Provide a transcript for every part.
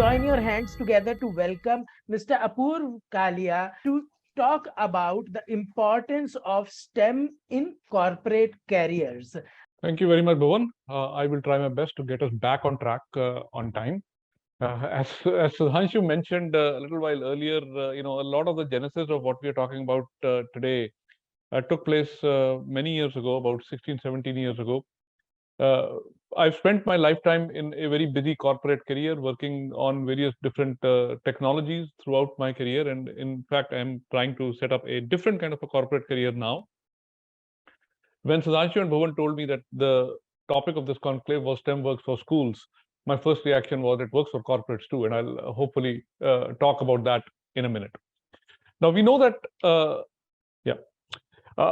join your hands together to welcome Mr. Apurva Kalia to talk about the importance of STEM in corporate careers. Thank you very much, Bhuvan. I will try my best to get us back on track on time. As Sudhanshu mentioned a little while earlier, a lot of the genesis of what we are talking about today took place many years ago, about 16, 17 years ago. Uh, I've spent my lifetime in a very busy corporate career, working on various different technologies throughout my career. And in fact, I'm trying to set up a different kind of a corporate career now. When Sudhanshu and Bhuvan told me that the topic of this conclave was STEM works for schools, my first reaction was it works for corporates too, and I'll hopefully talk about that in a minute. Now we know that, yeah,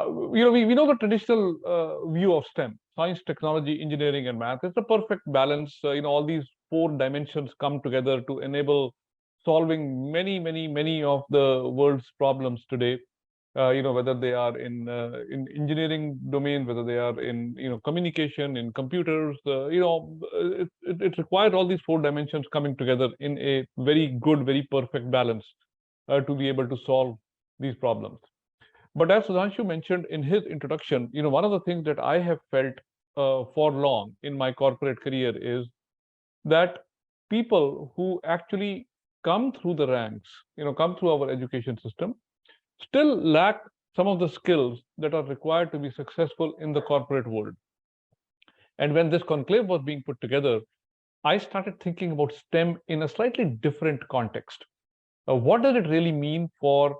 we know the traditional view of STEM: science, technology, engineering, and math. It's a perfect balance. All these four dimensions come together to enable solving many of the world's problems today. Whether they are in engineering domain, whether they are in communication, in computers, it requires all these four dimensions coming together in a very good, very perfect balance to be able to solve these problems. But as Sudhanshu mentioned in his introduction, one of the things that I have felt for long in my corporate career is that people who actually come through the ranks, come through our education system, still lack some of the skills that are required to be successful in the corporate world. And when this conclave was being put together, I started thinking about STEM in a slightly different context. What does it really mean for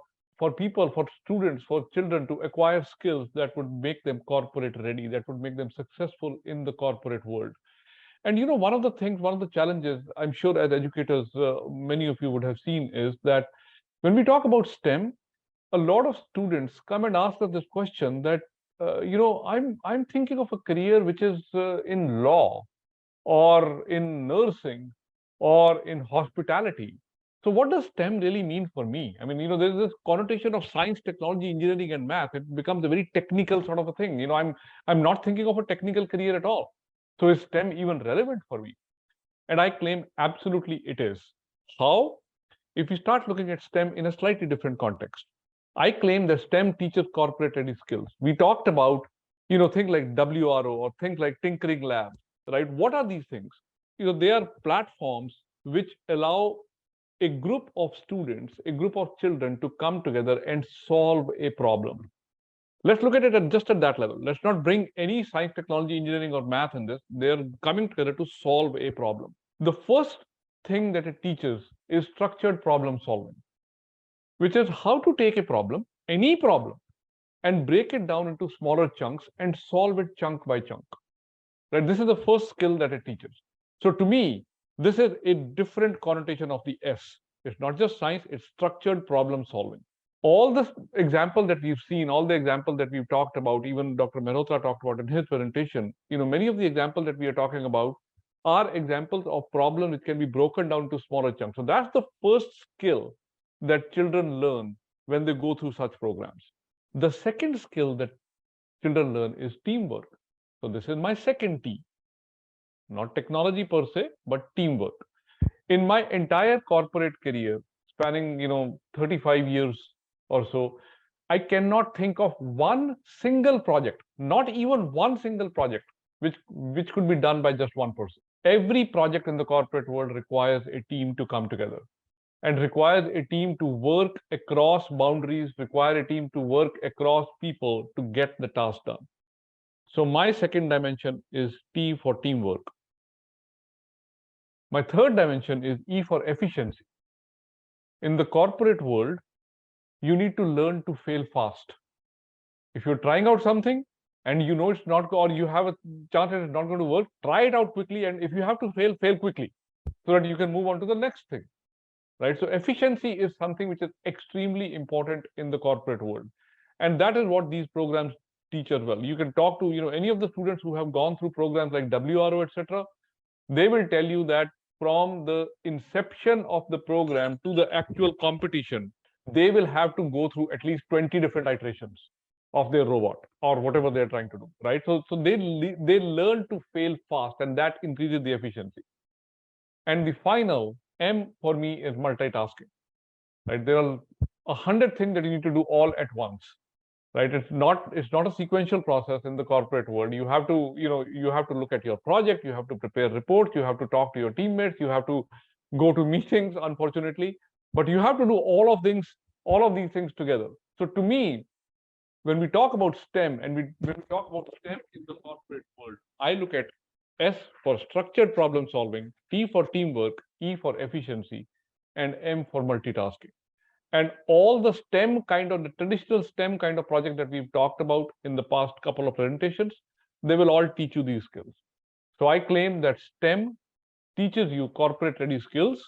people, for students, for children to acquire skills that would make them corporate ready, that would make them successful in the corporate world? And one of the things, one of the challenges, I'm sure as educators, many of you would have seen, is that when we talk about STEM, a lot of students come and ask us this question that I'm thinking of a career which is in law or in nursing or in hospitality. So what does STEM really mean for me? I mean, there's this connotation of science, technology, engineering, and math. It becomes a very technical sort of a thing. I'm not thinking of a technical career at all. So is STEM even relevant for me? And I claim absolutely it is. How? If you start looking at STEM in a slightly different context. I claim that STEM teaches corporate ready skills. We talked about, things like WRO or things like tinkering labs, right? What are these things? They are platforms which allow a group of students, a group of children to come together and solve a problem. Let's look at it just at that level. Let's not bring any science, technology, engineering, or math in this. They're coming together to solve a problem. The first thing that it teaches is structured problem solving, which is how to take a problem, any problem, and break it down into smaller chunks and solve it chunk by chunk. Right? This is the first skill that it teaches. So to me, this is a different connotation of the S. It's not just science, it's structured problem solving. All the examples that we've seen, all the examples that we've talked about, even Dr. Mehrotra talked about in his presentation, many of the examples that we are talking about are examples of problems which can be broken down to smaller chunks. So that's the first skill that children learn when they go through such programs. The second skill that children learn is teamwork. So this is my second T, not technology per se, but teamwork. In my entire corporate career, spanning 35 years or so, I cannot think of one single project, not even one single project, which could be done by just one person. Every project in the corporate world requires a team to come together and requires a team to work across boundaries, require a team to work across people to get the task done. So my second dimension is T for teamwork. My third dimension is E for efficiency. In the corporate world, you need to learn to fail fast. If you're trying out something and it's not, or you have a chance that it's not going to work, try it out quickly. And if you have to fail, fail quickly so that you can move on to the next thing. Right? So efficiency is something which is extremely important in the corporate world. And that is what these programs teach as well. You can talk to any of the students who have gone through programs like WRO, etc. They will tell you that from the inception of the program to the actual competition, they will have to go through at least 20 different iterations of their robot or whatever they're trying to do, right? So they learn to fail fast, and that increases the efficiency. And the final M for me is multitasking, right? There are 100 things that you need to do all at once, right? It's not a sequential process in the corporate world. You have to, you have to look at your project, you have to prepare reports, you have to talk to your teammates, you have to go to meetings, unfortunately, but you have to do all of these things together. So to me, when we talk about STEM and when we talk about STEM in the corporate world, I look at S for structured problem solving, T for teamwork, E for efficiency, and M for multitasking. And all the the traditional STEM kind of project that we've talked about in the past couple of presentations, they will all teach you these skills. So I claim that STEM teaches you corporate ready skills.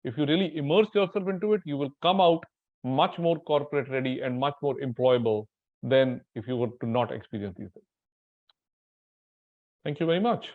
If you really immerse yourself into it, you will come out much more corporate ready and much more employable than if you were to not experience these things. Thank you very much.